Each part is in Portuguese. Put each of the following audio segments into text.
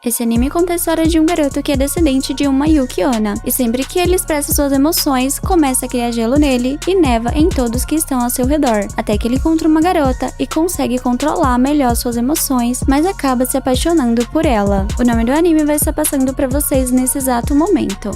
Esse anime conta a história de um garoto que é descendente de uma Yuki Onna, e sempre que ele expressa suas emoções, começa a criar gelo nele e neva em todos que estão ao seu redor, até que ele encontra uma garota e consegue controlar melhor suas emoções, mas acaba se apaixonando por ela. O nome do anime vai estar passando para vocês nesse exato momento.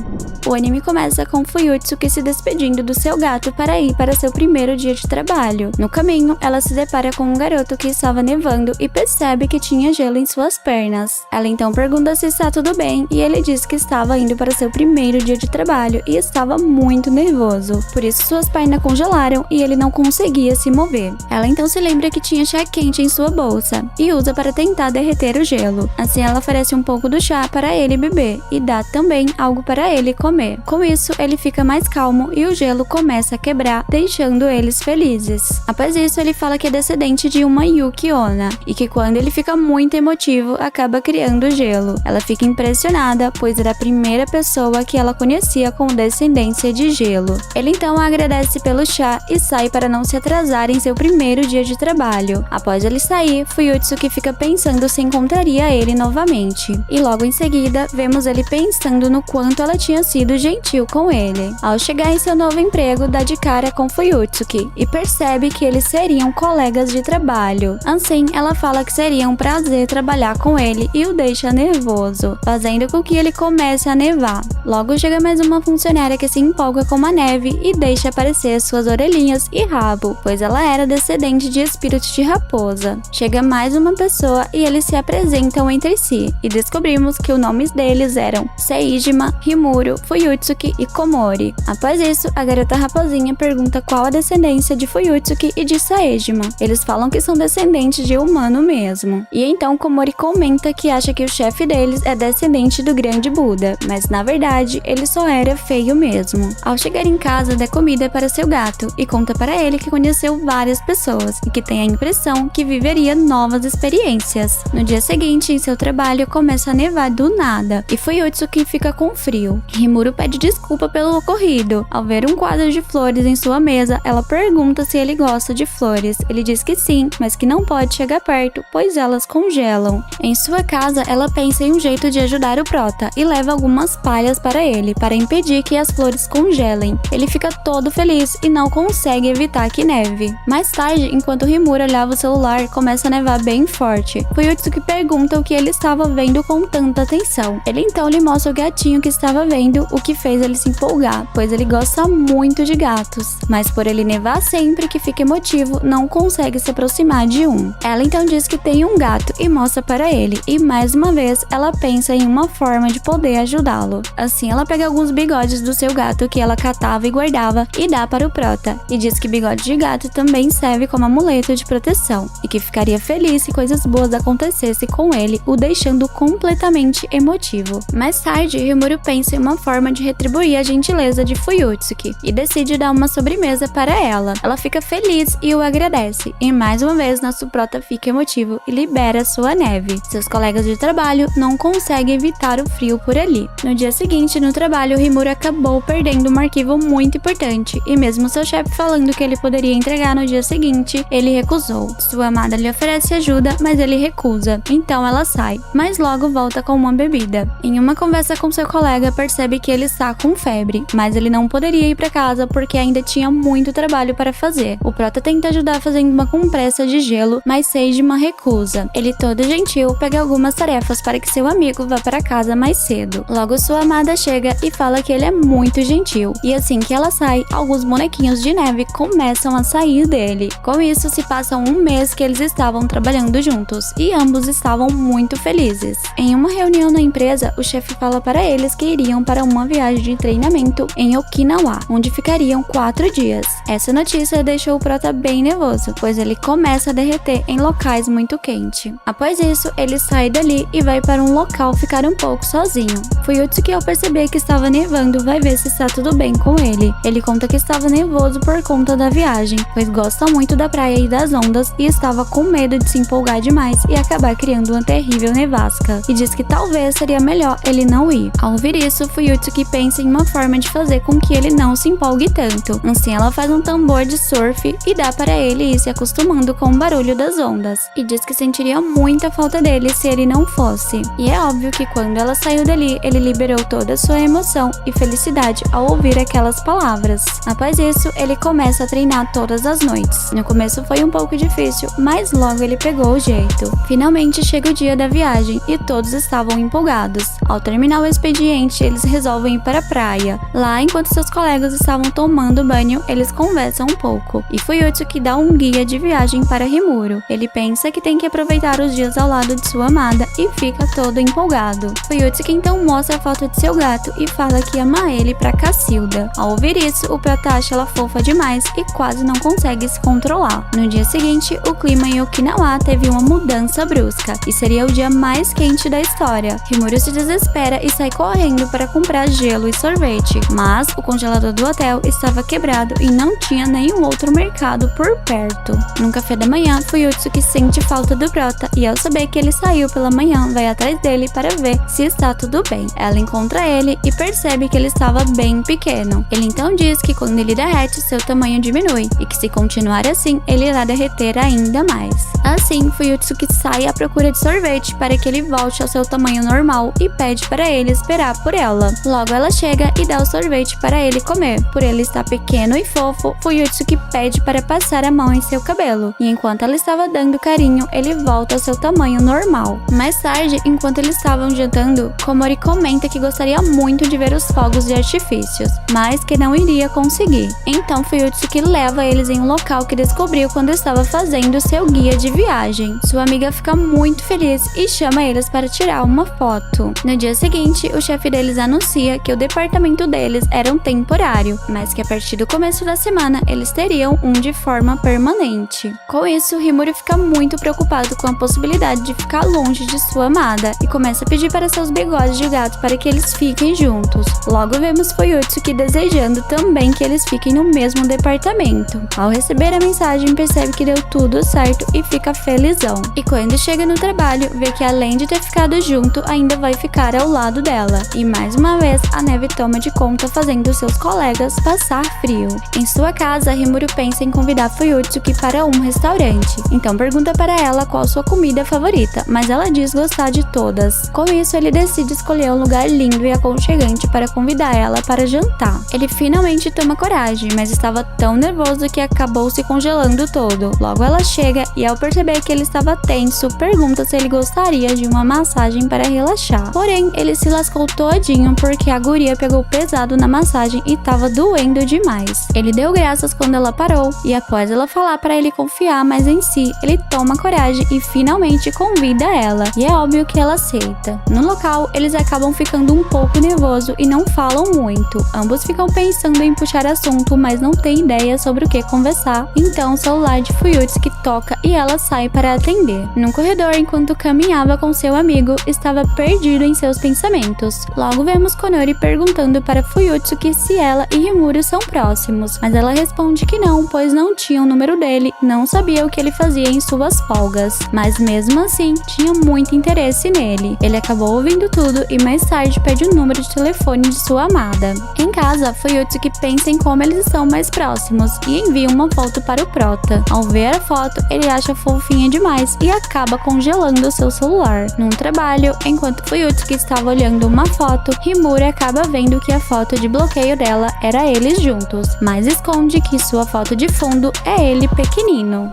O anime começa com Fuyutsuki se despedindo do seu gato para ir para seu primeiro dia de trabalho. No caminho, ela se depara com um garoto que estava nevando e percebe que tinha gelo em suas pernas. Ela então pergunta se está tudo bem e ele diz que estava indo para seu primeiro dia de trabalho e estava muito nervoso. Por isso suas pernas congelaram e ele não conseguia se mover. Ela então se lembra que tinha chá quente em sua bolsa e usa para tentar derreter o gelo. Assim ela oferece um pouco do chá para ele beber e dá também algo para ele comer. Com isso ele fica mais calmo e o gelo começa a quebrar, deixando eles felizes. Após isso ele fala que é descendente de uma Yuki Onna e que quando ele fica muito emotivo acaba criando gelo. Ela fica impressionada, pois era a primeira pessoa que ela conhecia com descendência de gelo. Ele então agradece pelo chá e sai para não se atrasar em seu primeiro dia de trabalho. Após ele sair, Fuyutsuki fica pensando se encontraria ele novamente. E logo em seguida, vemos ele pensando no quanto ela tinha sido gentil com ele. Ao chegar em seu novo emprego, dá de cara com Fuyutsuki e percebe que eles seriam colegas de trabalho. Assim, ela fala que seria um prazer trabalhar com ele e o deixa nervoso, fazendo com que ele comece a nevar. Logo chega mais uma funcionária que se empolga com a neve e deixa aparecer suas orelhinhas e rabo, pois ela era descendente de espírito de raposa. Chega mais uma pessoa e eles se apresentam entre si, e descobrimos que os nomes deles eram Seijima, Rimuro, Fuyutsuki e Komori. Após isso, a garota raposinha pergunta qual a descendência de Fuyutsuki e de Seijima. Eles falam que são descendentes de humano mesmo. E então Komori comenta que acha que o chefe deles é descendente do grande Buda, mas na verdade ele só era feio mesmo. Ao chegar em casa, dá comida para seu gato e conta para ele que conheceu várias pessoas e que tem a impressão que viveria novas experiências. No dia seguinte, em seu trabalho, começa a nevar do nada e Fuyutsuki fica com frio. Rimuro pede desculpa pelo ocorrido. Ao ver um quadro de flores em sua mesa, ela pergunta se ele gosta de flores. Ele diz que sim, mas que não pode chegar perto, pois elas congelam. Em sua casa, ela pensa em um jeito de ajudar o prota e leva algumas palhas para ele, para impedir que as flores congelem. Ele fica todo feliz e não consegue evitar que neve. Mais tarde, enquanto Rimuro olhava o celular, começa a nevar bem forte. Fuyutsuki pergunta o que ele estava vendo com tanta atenção. Ele então lhe mostra o gatinho que estava vendo, o que fez ele se empolgar, pois ele gosta muito de gatos. Mas por ele nevar sempre que fica emotivo, não consegue se aproximar de um. Ela então diz que tem um gato e mostra para ele, e mais uma vez ela pensa em uma forma de poder ajudá-lo. Assim ela pega alguns bigodes do seu gato que ela catava e guardava e dá para o prota, e diz que bigode de gato também serve como amuleto de proteção, e que ficaria feliz se coisas boas acontecessem com ele, o deixando completamente emotivo. Mais tarde, Rimuro pensa em uma forma de retribuir a gentileza de Fuyutsuki, e decide dar uma sobremesa para ela. Ela fica feliz e o agradece, e mais uma vez nosso prota fica emotivo e libera sua neve. Seus colegas de trabalho não conseguem evitar o frio por ali. No dia seguinte, no trabalho, Rimuro acabou perdendo um arquivo muito importante, e mesmo seu chefe falando que ele poderia entregar no dia seguinte, ele recusou. Sua amada lhe oferece ajuda, mas ele recusa. Então ela sai, mas logo volta com uma bebida. Em uma conversa com seu colega, percebe que ele está com febre, mas ele não poderia ir para casa porque ainda tinha muito trabalho para fazer. O prota tenta ajudar fazendo uma compressa de gelo, mas Seijima recusa. Ele, todo gentil, pega algumas tarefas para que seu amigo vá para casa mais cedo. Logo sua amada chega e fala que ele é muito gentil, e assim que ela sai, alguns bonequinhos de neve começam a sair dele. Com isso, se passa um mês que eles estavam trabalhando juntos, e ambos estavam muito felizes. Em uma reunião na empresa, o chefe fala para eles que iriam para uma viagem de treinamento em Okinawa, onde ficariam 4 dias. Essa notícia deixou o prota bem nervoso, pois ele começa a derreter em locais muito quentes. Após isso, ele sai dali e vai para um local ficar um pouco sozinho. Fuyutsuki, ao perceber que estava nevando, vai ver se está tudo bem com ele. Ele conta que estava nervoso por conta da viagem, pois gosta muito da praia e das ondas e estava com medo de se empolgar demais e acabar criando uma terrível nevasca, e diz que talvez seria melhor ele não ir. Ao ouvir isso, Fuyutsuki pensa em uma forma de fazer com que ele não se empolgue tanto. Assim ela faz um tambor de surf e dá para ele ir se acostumando com o barulho das ondas, e diz que sentiria muita falta dele se ele não fosse. fosse. E é óbvio que quando ela saiu dali, ele liberou toda a sua emoção e felicidade ao ouvir aquelas palavras. Após isso, ele começa a treinar todas as noites. No começo foi um pouco difícil, mas logo ele pegou o jeito. Finalmente chega o dia da viagem e todos estavam empolgados. Ao terminar o expediente, eles resolvem ir para a praia. Lá, enquanto seus colegas estavam tomando banho, eles conversam um pouco. E Fuyutsuki dá um guia de viagem para Rimuro. Ele pensa que tem que aproveitar os dias ao lado de sua amada e fica todo empolgado. Fuyutsuki então mostra a foto de seu gato e fala que ama ele para Cacilda. Ao ouvir isso, o Prota acha ela fofa demais e quase não consegue se controlar. No dia seguinte, o clima em Okinawa teve uma mudança brusca e seria o dia mais quente da história. Rimuro se desespera e sai correndo para comprar gelo e sorvete, mas o congelador do hotel estava quebrado e não tinha nenhum outro mercado por perto. No café da manhã, Fuyutsuki sente falta do Prota e ao saber que ele saiu pela manhã, vai atrás dele para ver se está tudo bem. Ela encontra ele e percebe que ele estava bem pequeno. Ele então diz que quando ele derrete, seu tamanho diminui e que se continuar assim, ele irá derreter ainda mais. Assim, Fuyutsuki sai à procura de sorvete para que ele volte ao seu tamanho normal e pede para ele esperar por ela. Logo ela chega e dá o sorvete para ele comer. Por ele estar pequeno e fofo, Fuyutsuki pede para passar a mão em seu cabelo. E enquanto ela estava dando carinho, ele volta ao seu tamanho normal. Mais tarde, enquanto eles estavam jantando, Komori comenta que gostaria muito de ver os fogos de artifícios, mas que não iria conseguir. Então Fuyutsuki leva eles em um local que descobriu quando estava fazendo seu guia de viagem. Sua amiga fica muito feliz e chama eles para tirar uma foto. No dia seguinte, o chefe deles anuncia que o departamento deles era um temporário, mas que a partir do começo da semana eles teriam um de forma permanente. Com isso, Rimuro fica muito preocupado com a possibilidade de ficar longe de sua amada e começa a pedir para seus bigodes de gato para que eles fiquem juntos. Logo vemos Fuyutsuki desejando também que eles fiquem no mesmo departamento. Ao receber a mensagem, percebe que deu tudo certo e fica felizão. E quando chega no trabalho, vê que além de ter ficado junto, ainda vai ficar ao lado dela. E mais uma vez, a neve toma de conta, fazendo seus colegas passar frio. Em sua casa, Rimuro pensa em convidar Fuyutsuki para um restaurante. Então pergunta para ela qual sua comida favorita, mas ela diz gostar de todas. Com isso, ele decide escolher um lugar lindo e aconchegante para convidar ela para jantar. Ele finalmente toma coragem, mas estava tão nervoso que acabou se congelando todo. Logo ela chega e ao perceber que ele estava tenso, pergunta se ele gostaria de uma massagem para relaxar. Porém, ele se lascou todinho porque a guria pegou pesado na massagem e estava doendo demais. Ele deu graças quando ela parou e após ela falar para ele confiar mais em si, ele toma coragem e finalmente convida ela. E é óbvio que ela aceita. No local, eles acabam ficando um pouco nervosos e não falam muito. Ambos ficam pensando em puxar assunto, mas não têm ideia sobre o que conversar. Então o celular de Fuyutsuki toca e ela sai para atender. No corredor, enquanto caminhava com seu amigo, estava perdido em seus pensamentos. Logo vemos Konori perguntando para Fuyutsuki se ela e Rimuro são próximos, mas ela responde que não, pois não tinha o número dele, não sabia o que ele fazia em suas folgas, mas mesmo assim tinha muito interesse nele. Ele acabou ouvindo tudo e mais tarde pede o número de telefone de sua amada. Em casa, Fuyutsuki pensa em como eles estão mais próximos e envia uma foto para o Prota. Ao ver a foto, ele acha fofinha demais e acaba congelando seu celular. Num trabalho, enquanto Fuyutsuki estava olhando uma foto, Rimuro acaba vendo que a foto de bloqueio dela era eles juntos, mas esconde que sua foto de fundo é ele pequenino.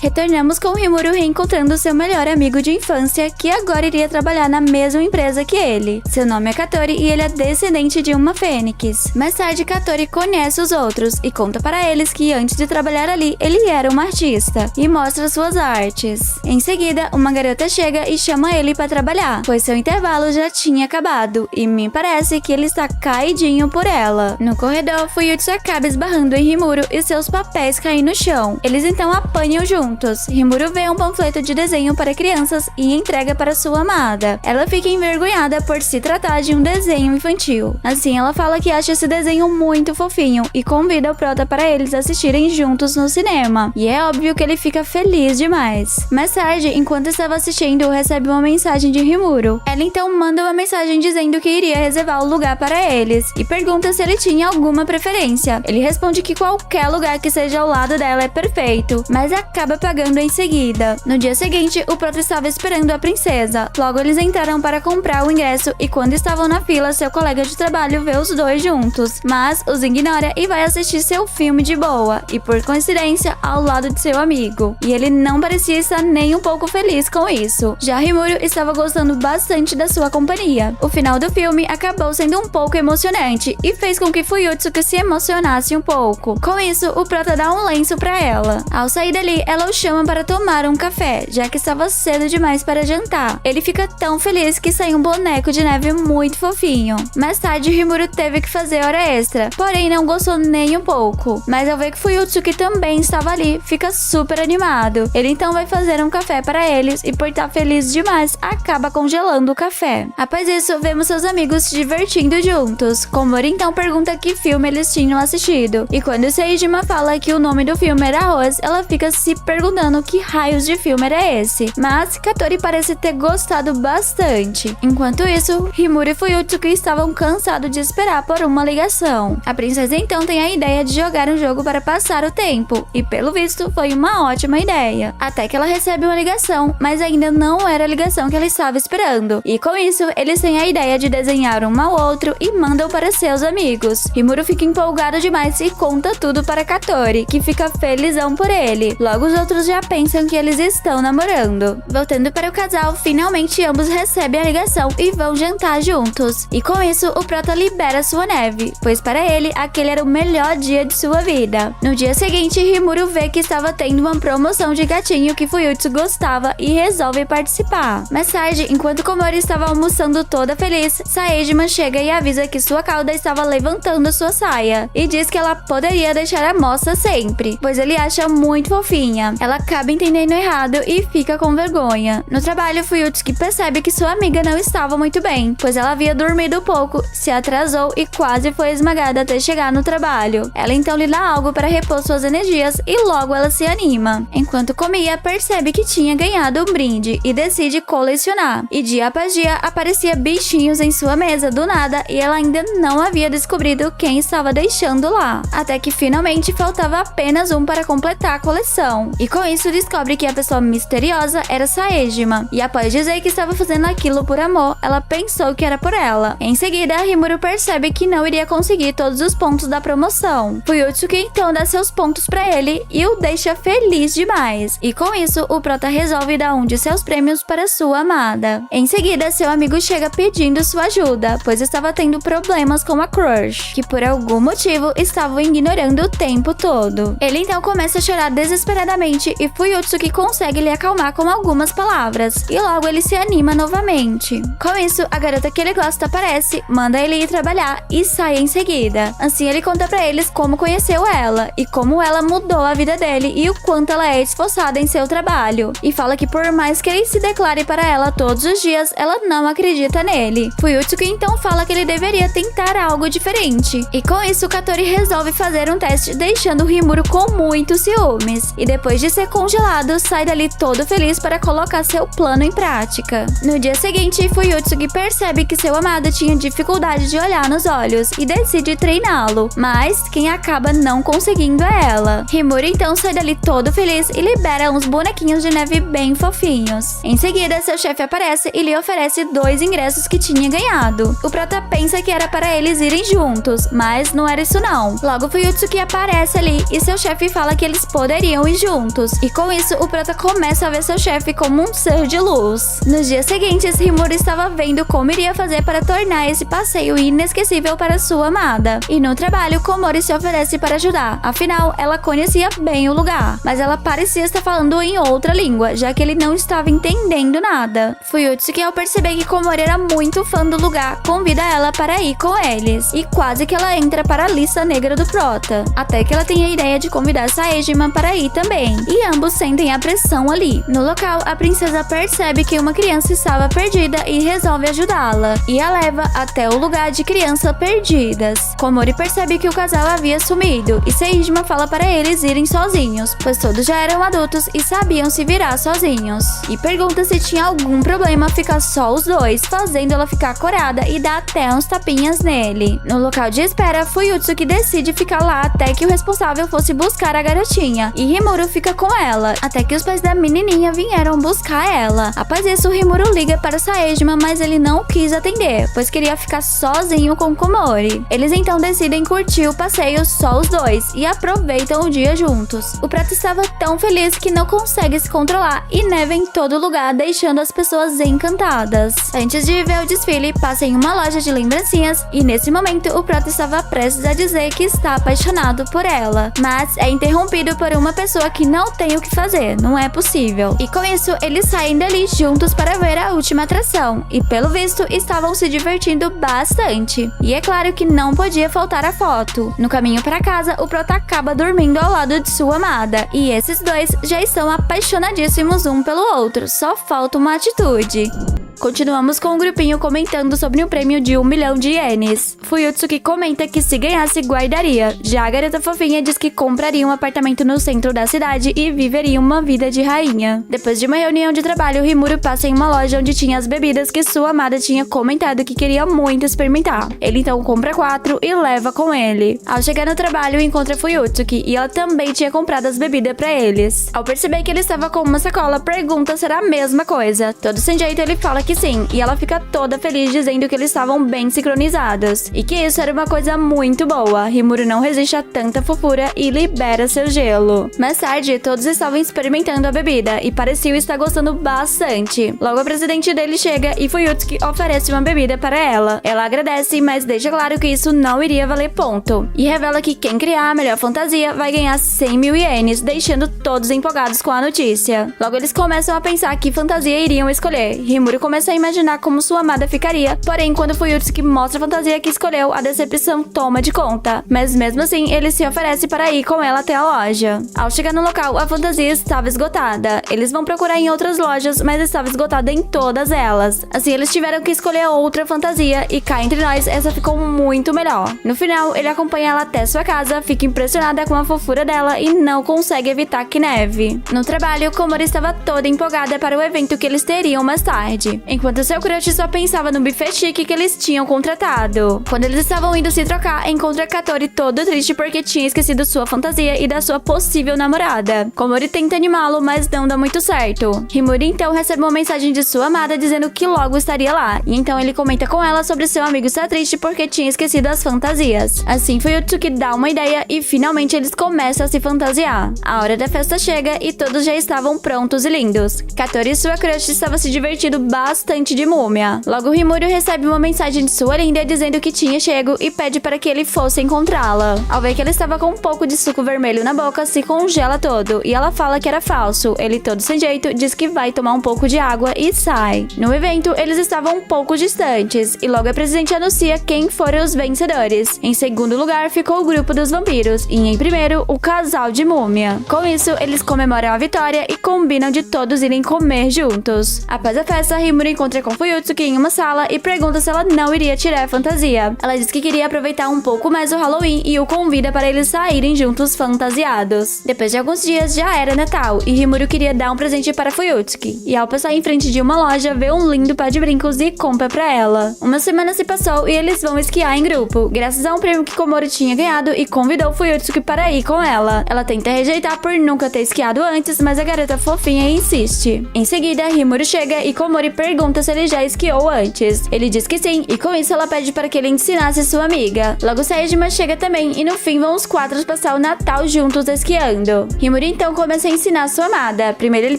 Retornamos com Rimuro reencontrando seu melhor amigo de infância, que agora iria trabalhar na mesma empresa que ele. Seu nome é Katori e ele é descendente de uma fênix. Mais tarde, Katori conhece os outros e conta para eles que antes de trabalhar ali, ele era uma artista e mostra suas artes. Em seguida, uma garota chega e chama ele para trabalhar, pois seu intervalo já tinha acabado e me parece que ele está caidinho por ela. No corredor, Fuyutsuki acaba esbarrando em Rimuro e seus papéis caem no chão. Eles então apanham juntos. Rimuro vê um panfleto de desenho para crianças e entrega para sua amada. Ela fica envergonhada por se tratar de um desenho infantil. Assim, ela fala que acha esse desenho muito fofinho e convida o Prota para eles assistirem juntos no cinema. E é óbvio que ele fica feliz demais. Mais tarde, enquanto estava assistindo, recebe uma mensagem de Rimuro. Ela então manda uma mensagem dizendo que iria reservar o lugar para eles e pergunta se ele ele tinha alguma preferência. Ele responde que qualquer lugar que seja ao lado dela é perfeito, mas acaba pagando em seguida. No dia seguinte, o Prota estava esperando a princesa. Logo eles entraram para comprar o ingresso e quando estavam na fila, seu colega de trabalho vê os dois juntos, mas os ignora e vai assistir seu filme de boa, e por coincidência, ao lado de seu amigo. E ele não parecia estar nem um pouco feliz com isso. Já Rimuru estava gostando bastante da sua companhia. O final do filme acabou sendo um pouco emocionante e fez com que Fuyutsuki se emocionasse um pouco. Com isso, o Prota dá um lenço pra ela. Ao sair dali, ela o chama para tomar um café, já que estava cedo demais para jantar. Ele fica tão feliz que sai um boneco de neve muito fofinho. Mais tarde, Rimuru teve que fazer hora extra, porém não gostou nem um pouco. Mas ao ver que Fuyutsuki também estava ali, fica super animado. Ele então vai fazer um café para eles e por estar feliz demais, acaba congelando o café. Após isso, vemos seus amigos se divertindo juntos. Komori então pergunta que filme eles tinham assistido. E quando Seijima fala que o nome do filme era Arroz, ela fica se perguntando que raios de filme era esse. Mas Katori parece ter gostado bastante. Enquanto isso, Rimuru e Fuyutsuki estavam cansados de esperar por uma ligação. A princesa então tem a ideia de jogar um jogo para passar o tempo. E pelo visto, foi uma ótima ideia. Até que ela recebe uma ligação, mas ainda não era a ligação que ela estava esperando. E com isso, eles têm a ideia de desenhar um ao outro e mandam para seus amigos. Rimuru fica empolgado demais e conta tudo para Katori, que fica felizão por ele. Logo os outros já pensam que eles estão namorando. Voltando para o casal, finalmente ambos recebem a ligação e vão jantar juntos. E com isso, o Prota libera sua neve, pois para ele, aquele era o melhor dia de sua vida. No dia seguinte, Rimuru vê que estava tendo uma promoção de gatinho que Fuyutsu gostava e resolve participar. Mais tarde, enquanto Komori estava almoçando toda feliz, Saejima chega e avisa que sua cauda estava levantando sua saia e diz que ela poderia deixar a moça sempre, pois ele acha muito fofinha. Ela acaba entendendo errado e fica com vergonha. No trabalho, Fuyutsuki percebe que sua amiga não estava muito bem, pois ela havia dormido pouco, se atrasou e quase foi esmagada até chegar no trabalho. Ela então lhe dá algo para repor suas energias e logo ela se anima. Enquanto comia, percebe que tinha ganhado um brinde e decide colecionar. E dia após dia aparecia bichinhos em sua mesa do nada e ela ainda não havia descobrido quem estava deixando lá. Até que finalmente faltava apenas um para completar a coleção. E com isso descobre que a pessoa misteriosa era Saejima. E após dizer que estava fazendo aquilo por amor, ela pensou que era por ela. Em seguida, Rimuru percebe que não iria conseguir todos os pontos da promoção. Fuyutsuki então dá seus pontos para ele e o deixa feliz demais. E com isso, o Prota resolve dar um de seus prêmios para sua amada. Em seguida, seu amigo chega pedindo sua ajuda, pois estava tendo problemas com a crush, que por algum motivo estavam ignorando o tempo todo. Ele então começa a chorar desesperadamente e Fuyutsuki consegue lhe acalmar com algumas palavras, e logo ele se anima novamente. Com isso, a garota que ele gosta aparece, manda ele ir trabalhar e sai em seguida. Assim ele conta pra eles como conheceu ela e como ela mudou a vida dele e o quanto ela é esforçada em seu trabalho. E fala que por mais que ele se declare para ela todos os dias, ela não acredita nele. Fuyutsuki então fala que ele deveria tentar algo diferente. E com isso, Katori resolve fazer um teste, deixando Rimuru com muitos ciúmes. E depois de ser congelado, sai dali todo feliz para colocar seu plano em prática. No dia seguinte, Fuyutsuki percebe que seu amado tinha dificuldade de olhar nos olhos e decide treiná-lo, mas quem acaba não conseguindo é ela. Rimuru então sai dali todo feliz e libera uns bonequinhos de neve bem fofinhos. Em seguida, seu chefe aparece e lhe oferece 2 ingressos que tinha ganhado. O Prota pensa que era para eles irem juntos, mas não era isso não. Logo, Fuyutsuki aparece ali e seu chefe fala que eles poderiam ir juntos. E com isso, o Prota começa a ver seu chefe como um ser de luz. Nos dias seguintes, Rimuru estava vendo como iria fazer para tornar esse passeio inesquecível para sua amada. E no trabalho, Komori se oferece para ajudar. Afinal, ela conhecia bem o lugar, mas ela parecia estar falando em outra língua, já que ele não estava entendendo nada. Fuyutsuki, ao perceber que Komori era muito fã do lugar, convida ela para ir com eles. E quase que ela entra para a lista negra do Prota. Até que ela tem a ideia de convidar Saejima para ir também. E ambos sentem a pressão ali. No local, a princesa percebe que uma criança estava perdida e resolve ajudá-la. E a leva até o lugar de crianças perdidas. Komori percebe que o casal havia sumido. E Seijima fala para eles irem sozinhos, pois todos já eram adultos e sabiam se virar sozinhos. E pergunta se tinha algum problema ficar só os dois, fazendo ela ficar corada e dar até uns tapinhas nele. No local de espera, Fuyutsuki decide ficar lá até que o responsável fosse buscar a garotinha, e Rimuru fica com ela, até que os pais da menininha vieram buscar ela. Após isso, Rimuru liga para Saejima, mas ele não quis atender, pois queria ficar sozinho com Komori. Eles então decidem curtir o passeio só os dois, e aproveitam o dia juntos. O prato estava tão feliz que não consegue se controlar, e neva em todo lugar, deixando as pessoas encantadas. Antes de ver o desfile, passa em uma loja de lembrancinhas, e nesse momento o Proto estava prestes a dizer que está apaixonado por ela, mas é interrompido por uma pessoa que não tem o que fazer, não é possível. E com isso, eles saem dali juntos para ver a última atração, e pelo visto, estavam se divertindo bastante. E é claro que não podia faltar a foto. No caminho para casa, o Proto acaba dormindo ao lado de sua amada, e esses dois já estão apaixonadíssimos um pelo outro, só falta uma atitude. Continuamos com o grupinho comentando sobre o prêmio de 1 milhão de ienes. Fuyutsuki comenta que se ganhasse, guardaria. Já a garota fofinha diz que compraria um apartamento no centro da cidade e viveria uma vida de rainha. Depois de uma reunião de trabalho, Rimuru passa em uma loja onde tinha as bebidas que sua amada tinha comentado que queria muito experimentar. Ele então compra 4 e leva com ele. Ao chegar no trabalho, encontra Fuyutsuki e ela também tinha comprado as bebidas pra eles. Ao perceber que ele estava com uma sacola, pergunta se era a mesma coisa. Todo sem jeito, ele fala que sim, e ela fica toda feliz dizendo que eles estavam bem sincronizados e que isso era uma coisa muito boa. Rimuru não resiste a tanta fofura e libera seu gelo. Mais tarde, todos estavam experimentando a bebida e pareciam estar gostando bastante. Logo, a presidente dele chega e Fuyutsuki oferece uma bebida para ela. Ela agradece, mas deixa claro que isso não iria valer ponto, e revela que quem criar a melhor fantasia vai ganhar 100 mil ienes, deixando todos empolgados com a notícia. Logo, eles começam a pensar que fantasia iriam escolher. Rimuru começa a imaginar como sua amada ficaria, porém, quando Fuyutsuki mostra a fantasia que escolheu, a decepção toma de conta. Mas mesmo assim, ele se oferece para ir com ela até a loja. Ao chegar no local, a fantasia estava esgotada. Eles vão procurar em outras lojas, mas estava esgotada em todas elas. Assim, eles tiveram que escolher outra fantasia e cá entre nós, essa ficou muito melhor. No final, ele acompanha ela até sua casa, fica impressionada com a fofura dela e não consegue evitar que neve. No trabalho, Komori estava toda empolgada para o evento que eles teriam mais tarde, enquanto seu crush só pensava no buffet chique que eles tinham contratado. Quando eles estavam indo se trocar, encontra Katori todo triste porque tinha esquecido sua fantasia e da sua possível namorada. Komori tenta animá-lo, mas não dá muito certo. Rimuru então recebe uma mensagem de sua amada dizendo que logo estaria lá, e então ele comenta com ela sobre seu amigo estar triste porque tinha esquecido as fantasias. Assim, Fuyutsuki dá uma ideia e finalmente eles começam a se fantasiar. A hora da festa chega e todos já estavam prontos e lindos. Katori e sua crush estavam se divertindo bastante de múmia. Logo, Rimuru recebe uma mensagem de sua linda dizendo que tinha chego e pede para que ele fosse encontrá-la. Ao ver que ela estava com um pouco de suco vermelho na boca, se congela todo e ela fala que era falso. Ele, todo sem jeito, diz que vai tomar um pouco de água e sai. No evento, eles estavam um pouco distantes e logo a presidente anuncia quem foram os vencedores. Em segundo lugar, ficou o grupo dos vampiros e em primeiro, o casal de múmia. Com isso, eles comemoram a vitória e combinam de todos irem comer juntos. Após a festa, Rimuru encontra com Fuyutsuki em uma sala e pergunta se ela não iria tirar a fantasia. Ela diz que queria aproveitar um pouco mais o Halloween e o convida para eles saírem juntos fantasiados. Depois de alguns dias, já era Natal e Rimuru queria dar um presente para Fuyutsuki. E ao passar em frente de uma loja, vê um lindo par de brincos e compra para ela. Uma semana se passou e eles vão esquiar em grupo, graças a um prêmio que Komori tinha ganhado e convidou Fuyutsuki para ir com ela. Ela tenta rejeitar por nunca ter esquiado antes, mas a garota fofinha insiste. Em seguida, Rimuru chega e Komori pergunta se ele já esquiou antes. Ele diz que sim, e com isso ela pede para que ele ensinasse sua amiga. Logo Saejima chega também, e no fim vão os 4 passar o Natal juntos esquiando. Rimuru então começa a ensinar sua amada. Primeiro ele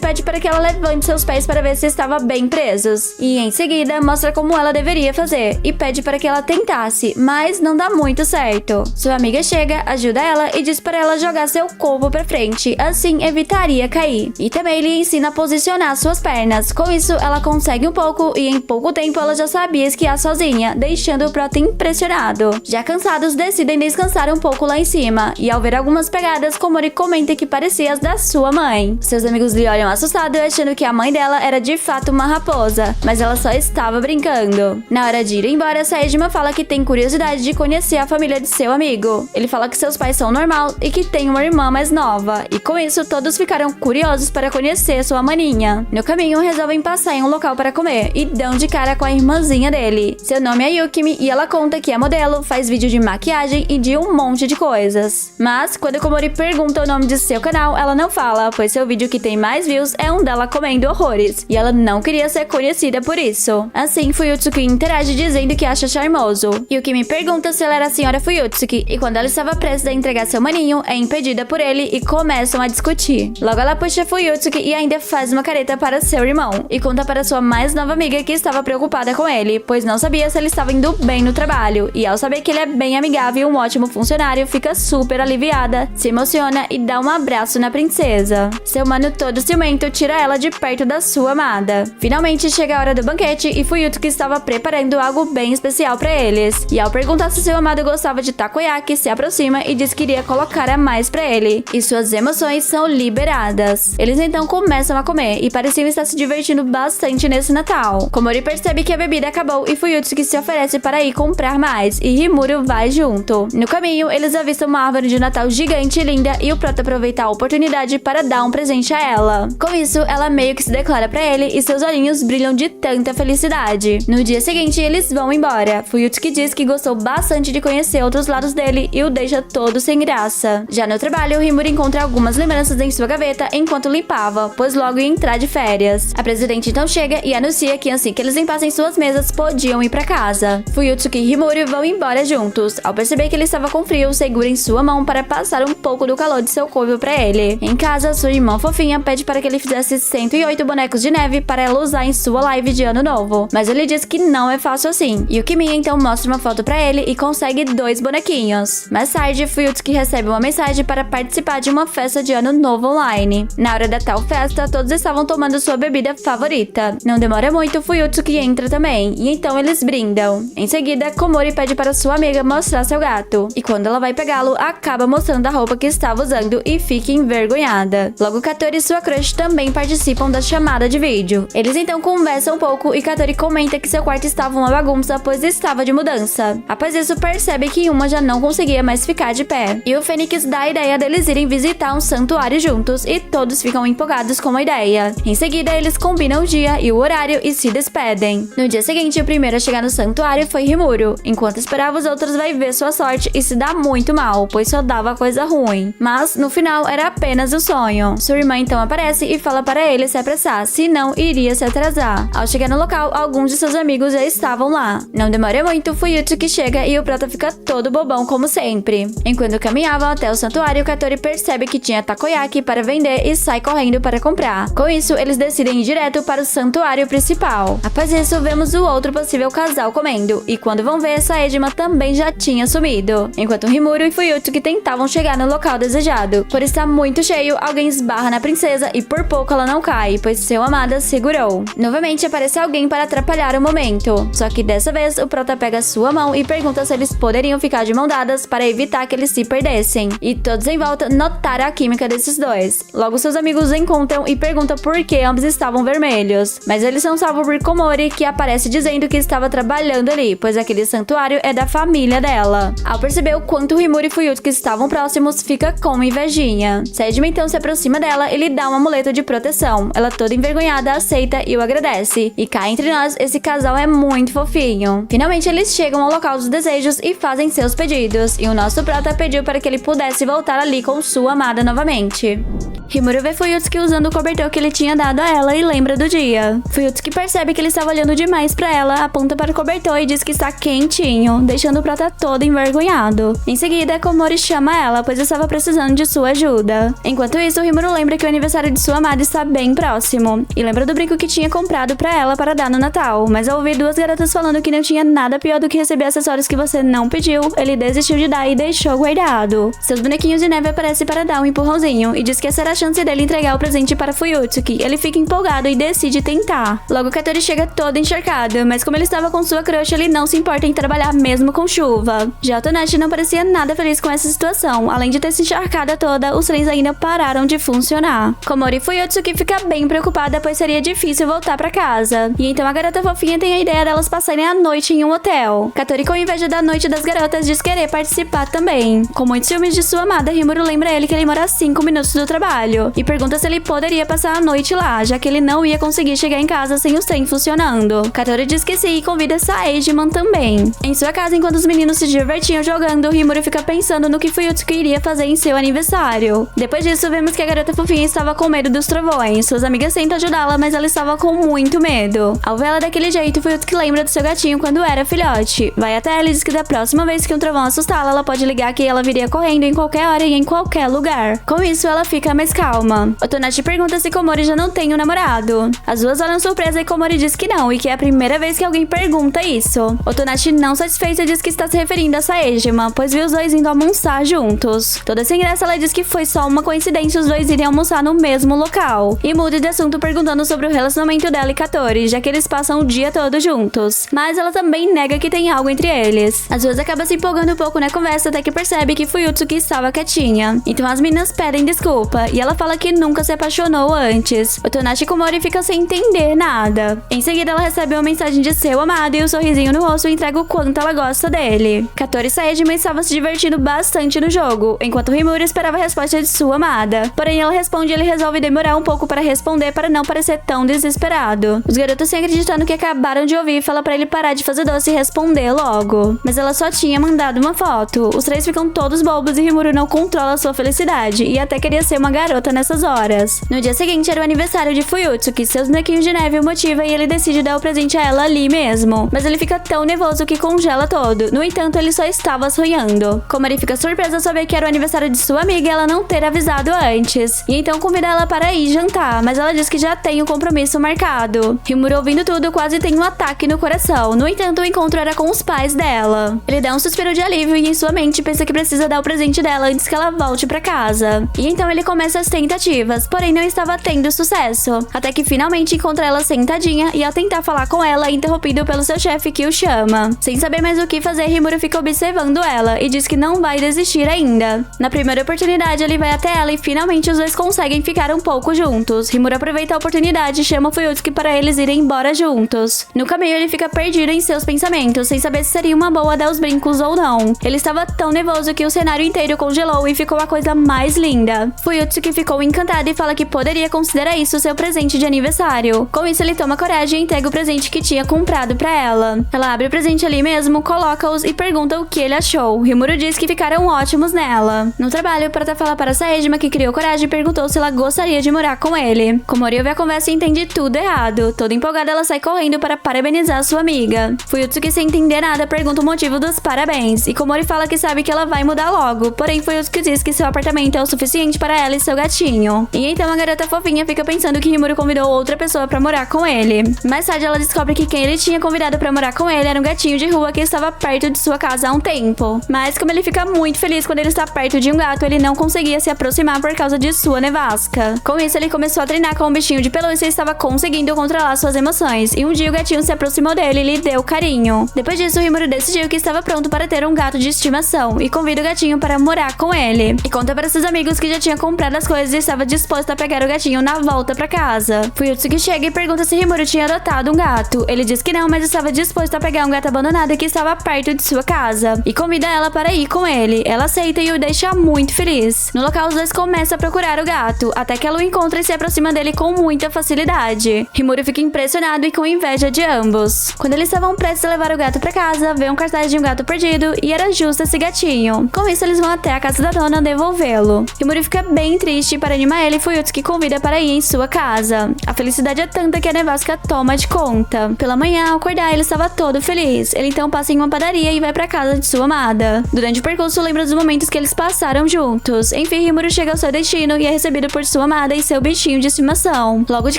pede para que ela levante seus pés para ver se estava bem presos. E em seguida mostra como ela deveria fazer, e pede para que ela tentasse, mas não dá muito certo. Sua amiga chega, ajuda ela e diz para ela jogar seu corpo para frente, assim evitaria cair. E também lhe ensina a posicionar suas pernas. Com isso, ela consegue um pouco e em pouco tempo ela já sabia esquiar sozinha, deixando o Proto impressionado. Já cansados, decidem descansar um pouco lá em cima, e ao ver algumas pegadas, Komori comenta que parecia as da sua mãe. Seus amigos lhe olham assustados, achando que a mãe dela era de fato uma raposa, mas ela só estava brincando. Na hora de ir embora, Saejima fala que tem curiosidade de conhecer a família de seu amigo. Ele fala que seus pais são normal e que tem uma irmã mais nova, e com isso todos ficaram curiosos para conhecer sua maninha. No caminho, resolvem passar em um local para para comer e dão de cara com a irmãzinha dele. Seu nome é Yukimi e ela conta que é modelo, faz vídeo de maquiagem e de um monte de coisas. Mas quando Komori pergunta o nome de seu canal, ela não fala, pois seu vídeo que tem mais views é um dela comendo horrores, e ela não queria ser conhecida por isso. Assim, Fuyutsuki interage dizendo que acha charmoso. Yukimi pergunta se ela era a senhora Fuyutsuki, e quando ela estava prestes a entregar seu maninho, é impedida por ele e começam a discutir. Logo ela puxa Fuyutsuki e ainda faz uma careta para seu irmão, e conta para sua mais nova amiga que estava preocupada com ele, pois não sabia se ele estava indo bem no trabalho, e ao saber que ele é bem amigável e um ótimo funcionário, fica super aliviada, se emociona e dá um abraço na princesa. Seu mano todo ciumento tira ela de perto da sua amada. Finalmente chega a hora do banquete e Fuyutsuki estava preparando algo bem especial para eles, e ao perguntar se seu amado gostava de takoyaki, se aproxima e diz que iria colocar a mais para ele, e suas emoções são liberadas. Eles então começam a comer e pareciam estar se divertindo bastante nesse Natal. Komori percebe que a bebida acabou e Fuyutsuki se oferece para ir comprar mais, e Rimuru vai junto. No caminho, eles avistam uma árvore de Natal gigante e linda, e o Prota aproveita a oportunidade para dar um presente a ela. Com isso, ela meio que se declara para ele e seus olhinhos brilham de tanta felicidade. No dia seguinte, eles vão embora. Fuyutsuki diz que gostou bastante de conhecer outros lados dele e o deixa todo sem graça. Já no trabalho, Rimuru encontra algumas lembranças em sua gaveta enquanto limpava, pois logo ia entrar de férias. A presidente então chega e anuncia que assim que eles limpassem suas mesas, podiam ir para casa. Fuyutsuki e Rimuru vão embora juntos. Ao perceber que ele estava com frio, segura em sua mão para passar um pouco do calor de seu corpo para ele. Em casa, sua irmã fofinha pede para que ele fizesse 108 bonecos de neve para ela usar em sua live de ano novo, mas ele diz que não é fácil assim. Yukimi então mostra uma foto para ele e consegue 2 bonequinhos. Mais tarde, Fuyutsuki recebe uma mensagem para participar de uma festa de ano novo online. Na hora da tal festa, todos estavam tomando sua bebida favorita. Não demora muito, Fuyutsuki entra também, e então eles brindam. Em seguida, Komori pede para sua amiga mostrar seu gato, e quando ela vai pegá-lo, acaba mostrando a roupa que estava usando e fica envergonhada. Logo, Katori e sua crush também participam da chamada de vídeo. Eles então conversam um pouco e Katori comenta que seu quarto estava uma bagunça, pois estava de mudança. Após isso, percebe que uma já não conseguia mais ficar de pé, e o Fênix dá a ideia deles irem visitar um santuário juntos, e todos ficam empolgados com a ideia. Em seguida, eles combinam o dia e o horário e se despedem. No dia seguinte, o primeiro a chegar no santuário foi Rimuru. Enquanto esperava, os outros vai ver sua sorte e se dá muito mal, pois só dava coisa ruim. Mas, no final, era apenas um sonho. Sua irmã então aparece e fala para ele se apressar, senão iria se atrasar. Ao chegar no local, alguns de seus amigos já estavam lá. Não demora muito, Fuyutsuki chega e o Prota fica todo bobão como sempre. Enquanto caminhavam até o santuário, Katori percebe que tinha takoyaki para vender e sai correndo para comprar. Com isso, eles decidem ir direto para o santuário principal. Após isso, vemos o outro possível casal comendo, e quando vão ver, Saejima também já tinha sumido. Enquanto Rimuru e Fuyutsuki tentavam chegar no local desejado. Por estar muito cheio, alguém esbarra na princesa e por pouco ela não cai, pois seu amada segurou. Novamente aparece alguém para atrapalhar o momento. Só que dessa vez, o Prota pega sua mão e pergunta se eles poderiam ficar de mão dadas para evitar que eles se perdessem. E todos em volta notaram a química desses dois. Logo, seus amigos encontram e perguntam por que ambos estavam vermelhos. Mas eles são salvos por Komori, que aparece dizendo que estava trabalhando ali, pois aquele santuário é da família dela. Ao perceber o quanto Rimuru e Fuyutsuki estavam próximos, fica com invejinha. Saejima então se aproxima dela e lhe dá um amuleto de proteção. Ela toda envergonhada aceita e o agradece. E cá entre nós, esse casal é muito fofinho. Finalmente eles chegam ao local dos desejos e fazem seus pedidos. E o nosso Prota pediu para que ele pudesse voltar ali com sua amada novamente. Rimuru vê Fuyutsuki usando o cobertor que ele tinha dado a ela e lembra do dia. Fuyutsuki percebe que ele estava olhando demais pra ela, aponta para o cobertor e diz que está quentinho, deixando o Prota todo envergonhado. Em seguida, Komori chama ela, pois estava precisando de sua ajuda. Enquanto isso, Rimuru lembra que o aniversário de sua amada está bem próximo, e lembra do brinco que tinha comprado pra ela para dar no Natal, mas ao ouvir 2 garotas falando que não tinha nada pior do que receber acessórios que você não pediu, ele desistiu de dar e deixou guardado. Seus bonequinhos de neve aparecem para dar um empurrãozinho e diz que essa era a chance dele entregar o presente para Fuyutsuki. Ele fica empolgado e decide tentar. Logo, Katori chega todo encharcado, mas como ele estava com sua crush, ele não se importa em trabalhar mesmo com chuva. Já Tonashi não parecia nada feliz com essa situação. Além de ter se encharcada toda, os trens ainda pararam de funcionar. Komori Fuyutsuki fica bem preocupada, pois seria difícil voltar para casa. E então a garota fofinha tem a ideia delas passarem a noite em um hotel. Katori, com inveja da noite das garotas, diz querer participar também. Com muitos ciúmes de sua amada, Rimuru lembra ele que ele mora a 5 minutos do trabalho e pergunta se ele poderia passar a noite lá, já que ele não ia conseguir chegar em casa casa sem os trem funcionando. Katori diz que sim e convida Saejima também. Em sua casa, enquanto os meninos se divertiam jogando, Rimuru fica pensando no que Fuyutsuki iria fazer em seu aniversário. Depois disso, vemos que a garota fofinha estava com medo dos trovões. Suas amigas tentam ajudá-la, mas ela estava com muito medo. Ao ver ela daquele jeito, Fuyutsuki lembra do seu gatinho quando era filhote. Vai até ela e diz que da próxima vez que um trovão assustá-la, ela pode ligar que ela viria correndo em qualquer hora e em qualquer lugar. Com isso, ela fica mais calma. Otonashi pergunta se Komori já não tem um namorado. As duas olham surpresa e Komori diz que não, e que é a primeira vez que alguém pergunta isso. Otonashi, não satisfeita, diz que está se referindo a Saejima, pois viu os dois indo almoçar juntos. Toda sem graça, ela diz que foi só uma coincidência os dois irem almoçar no mesmo local. E muda de assunto perguntando sobre o relacionamento dela e Katori, já que eles passam o dia todo juntos. Mas ela também nega que tem algo entre eles. As duas acabam se empolgando um pouco na conversa até que percebe que Fuyutsuki estava quietinha. Então as meninas pedem desculpa e ela fala que nunca se apaixonou antes. Otonashi e Komori ficam sem entender nada. Em seguida ela recebe uma mensagem de seu amado e o sorrisinho no rosto entrega o quanto ela gosta dele. Katori e Saejima estavam se divertindo bastante no jogo, enquanto Rimuru esperava a resposta de sua amada. Porém ela responde e ele resolve demorar um pouco para responder para não parecer tão desesperado. Os garotos, sem acreditar no que acabaram de ouvir, falam para ele parar de fazer doce e responder logo. Mas ela só tinha mandado uma foto. Os três ficam todos bobos e Rimuru não controla sua felicidade e até queria ser uma garota nessas horas. No dia seguinte era o aniversário de Fuyutsuki, seus bonequinhos de neve o motiva e ele decide dar o presente a ela ali mesmo. Mas ele fica tão nervoso que congela todo. No entanto, ele só estava sonhando. Komori fica surpresa ao saber que era o aniversário de sua amiga e ela não ter avisado antes. E então convida ela para ir jantar, mas ela diz que já tem um compromisso marcado. Rimuru, ouvindo tudo, quase tem um ataque no coração. No entanto, o encontro era com os pais dela. Ele dá um suspiro de alívio e em sua mente pensa que precisa dar o presente dela antes que ela volte para casa. E então ele começa as tentativas, porém não estava tendo sucesso. Até que finalmente encontra ela sentadinha e ao tentar falar com ela, é interrompido pelo seu chefe que o chama. Sem saber mais o que fazer, Rimuru fica observando ela e diz que não vai desistir ainda. Na primeira oportunidade, ele vai até ela e finalmente os dois conseguem ficar um pouco juntos. Rimuru aproveita a oportunidade e chama Fuyutsuki para eles irem embora juntos. No caminho, ele fica perdido em seus pensamentos, sem saber se seria uma boa dar os brincos ou não. Ele estava tão nervoso que o cenário inteiro congelou e ficou a coisa mais linda. Fuyutsuki ficou encantado e fala que poderia considerar isso seu presente de aniversário. Com isso, ele toma coragem e entrega o presente que tinha comprado para ela. Ela abre o presente ali mesmo, coloca-os e pergunta o que ele achou. Rimuru diz que ficaram ótimos nela. No trabalho, Prata fala para Saejima que criou coragem e perguntou se ela gostaria de morar com ele. Komori ouve a conversa e entende tudo errado. Toda empolgada, ela sai correndo para parabenizar sua amiga. Fuyutsuki, sem entender nada, pergunta o motivo dos parabéns. E Komori fala que sabe que ela vai mudar logo. Porém, Fuyutsuki diz que seu apartamento é o suficiente para ela e seu gatinho. E então a garota fofinha fica pensando que Rimuru convidou outra pessoa para morar com ele. Mais tarde, ela descobre que quem ele tinha convidado para morar com ele era um gatinho de rua que estava perto de sua casa há um tempo. Mas como ele fica muito feliz quando ele está perto de um gato, ele não conseguia se aproximar por causa de sua nevasca. Com isso, ele começou a treinar com um bichinho de pelúcia e estava conseguindo controlar suas emoções. E um dia o gatinho se aproximou dele e lhe deu carinho. Depois disso, Rimuru decidiu que estava pronto para ter um gato de estimação e convida o gatinho para morar com ele. E conta para seus amigos que já tinha comprado as coisas e estava disposto a pegar o gatinho na volta para casa. Fuyutsuki chega e pergunta se Rimuru tinha adotado um gato. Ele diz que não, mas estava disposto a pegar um gato abandonado que estava perto de sua casa. E convida ela para ir com ele. Ela aceita e o deixa muito feliz. No local, os dois começam a procurar o gato, até que ela o encontra e se aproxima dele com muita facilidade. Rimuru fica impressionado e com inveja de ambos. Quando eles estavam prestes a levar o gato para casa, vê um cartaz de um gato perdido e era justo esse gatinho. Com isso, eles vão até a casa da dona devolvê-lo. Rimuru fica bem triste e para animar ele, Fuyutsuki convida para ir em sua casa. A felicidade é tanta que a nevasca toma de conta. Pela manhã, ao acordar, ele estava todo feliz. Ele então passa em uma padaria e vai para casa de sua amada. Durante o percurso, lembra dos momentos que eles passaram juntos. Enfim, Rimuru chega ao seu destino e é recebido por sua amada e seu bichinho de estimação. Logo de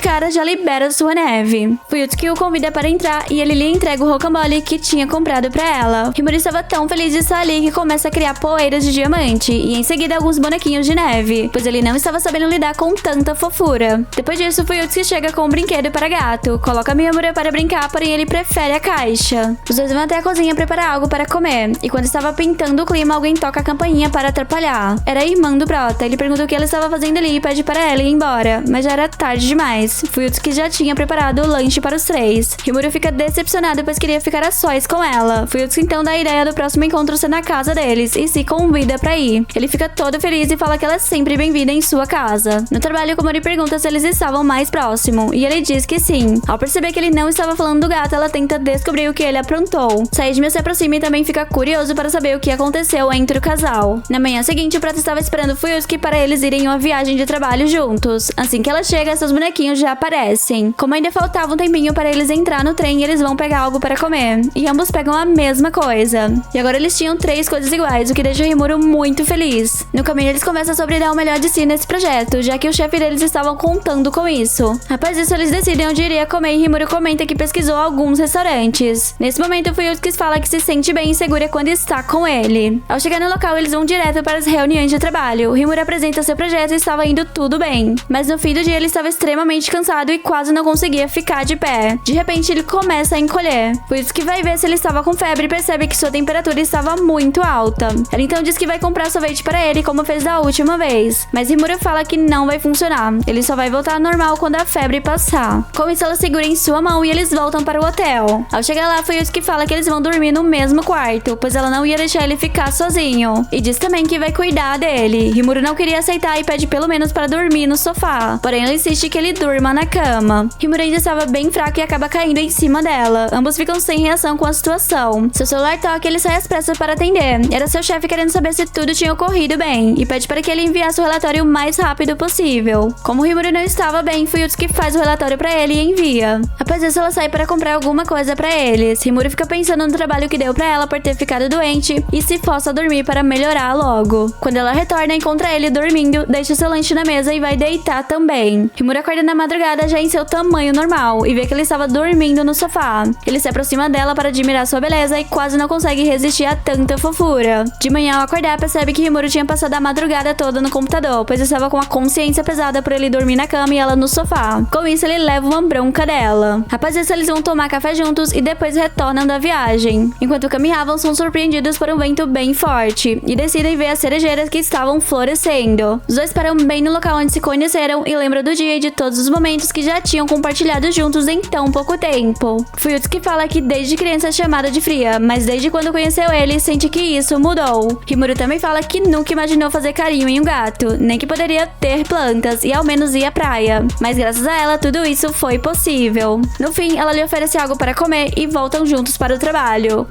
cara, já libera sua neve. Fuyutsuki o convida para entrar e ele lhe entrega o rocambole que tinha comprado para ela. Rimuru estava tão feliz de estar ali que começa a criar poeiras de diamante e em seguida alguns bonequinhos de neve, pois ele não estava sabendo lidar com tanta fofura. Depois disso, Fuyutsuki chega com um brinquedo para gato, coloca Miyamura para brincar, porém ele prefere a caixa. Os dois vão até a cozinha preparar algo para comer, e quando estava pintando o clima, alguém toca a campainha para atrapalhar. Era a irmã do Prota. Ele pergunta o que ela estava fazendo ali e pede para ela ir embora, mas já era tarde demais. Fuyutsuki já tinha preparado o lanche para os três. Rimuru fica decepcionado, pois queria ficar a sós com ela. Fuyutsuki então dá a ideia do próximo encontro ser na casa deles e se convida para ir. Ele fica todo feliz e fala que ela é sempre bem-vinda em sua casa. No trabalho, Komori pergunta se eles estavam mais próximos, e ele diz diz que sim. Ao perceber que ele não estava falando do gato, ela tenta descobrir o que ele aprontou. Saidman se aproxima e também fica curioso para saber o que aconteceu entre o casal. Na manhã seguinte, o Prato estava esperando Fuyutsuki para eles irem em uma viagem de trabalho juntos. Assim que ela chega, seus bonequinhos já aparecem. Como ainda faltava um tempinho para eles entrar no trem, eles vão pegar algo para comer. E ambos pegam a mesma coisa. E agora eles tinham 3 coisas iguais, o que deixa o Rimuru muito feliz. No caminho, eles conversam sobre dar o melhor de si nesse projeto, já que o chefe deles estavam contando com isso. Após isso, eles decidem onde iria comer e Rimuru comenta que pesquisou alguns restaurantes. Nesse momento, Fuyutsuki fala que se sente bem e segura quando está com ele. Ao chegar no local, eles vão direto para as reuniões de trabalho. Rimuru apresenta seu projeto e estava indo tudo bem. Mas no fim do dia, ele estava extremamente cansado e quase não conseguia ficar de pé. De repente, ele começa a encolher. Fuyutsuki vai ver se ele estava com febre e percebe que sua temperatura estava muito alta. Ela então diz que vai comprar sorvete para ele, como fez da última vez. Mas Rimuru fala que não vai funcionar. Ele só vai voltar ao normal quando a febre passar. Com isso, ela segura em sua mão e eles voltam para o hotel. Ao chegar lá, Fuyutsuki fala que eles vão dormir no mesmo quarto, pois ela não ia deixar ele ficar sozinho. E diz também que vai cuidar dele. Rimuru não queria aceitar e pede pelo menos para dormir no sofá. Porém, ela insiste que ele durma na cama. Rimuru ainda estava bem fraco e acaba caindo em cima dela. Ambos ficam sem reação com a situação. Seu celular toca e ele sai às pressas para atender. Era seu chefe querendo saber se tudo tinha ocorrido bem e pede para que ele enviasse o relatório o mais rápido possível. Como o Rimuru não estava bem, Fuyutsuki faz o relatório para ele e envia. Após isso, ela sai para comprar alguma coisa para eles. Rimuru fica pensando no trabalho que deu para ela por ter ficado doente e se força a dormir para melhorar logo. Quando ela retorna, encontra ele dormindo, deixa seu lanche na mesa e vai deitar também. Rimuru acorda na madrugada já em seu tamanho normal e vê que ele estava dormindo no sofá. Ele se aproxima dela para admirar sua beleza e quase não consegue resistir a tanta fofura. De manhã, ao acordar, percebe que Rimuru tinha passado a madrugada toda no computador, pois estava com a consciência pesada por ele dormir na cama e ela no sofá. Com isso, ele leva uma bronca dela. Após isso, eles vão tomar café juntos e depois retornam da viagem. Enquanto caminhavam, são surpreendidos por um vento bem forte e decidem ver as cerejeiras que estavam florescendo. Os dois param bem no local onde se conheceram e lembram do dia e de todos os momentos que já tinham compartilhado juntos em tão pouco tempo. Fuyutsuki fala que desde criança é chamada de fria, mas desde quando conheceu ele, sente que isso mudou. Rimuru também fala que nunca imaginou fazer carinho em um gato, nem que poderia ter plantas e ao menos ir à praia. Mas graças a ela, tudo isso foi possível. No fim, ela lhe oferece algo para comer e voltam juntos para o trabalho.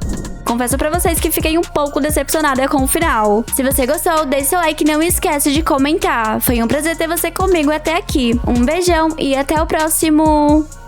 Confesso pra vocês que fiquei um pouco decepcionada com o final. Se você gostou, deixe seu like e não esquece de comentar. Foi um prazer ter você comigo até aqui. Um beijão e até o próximo!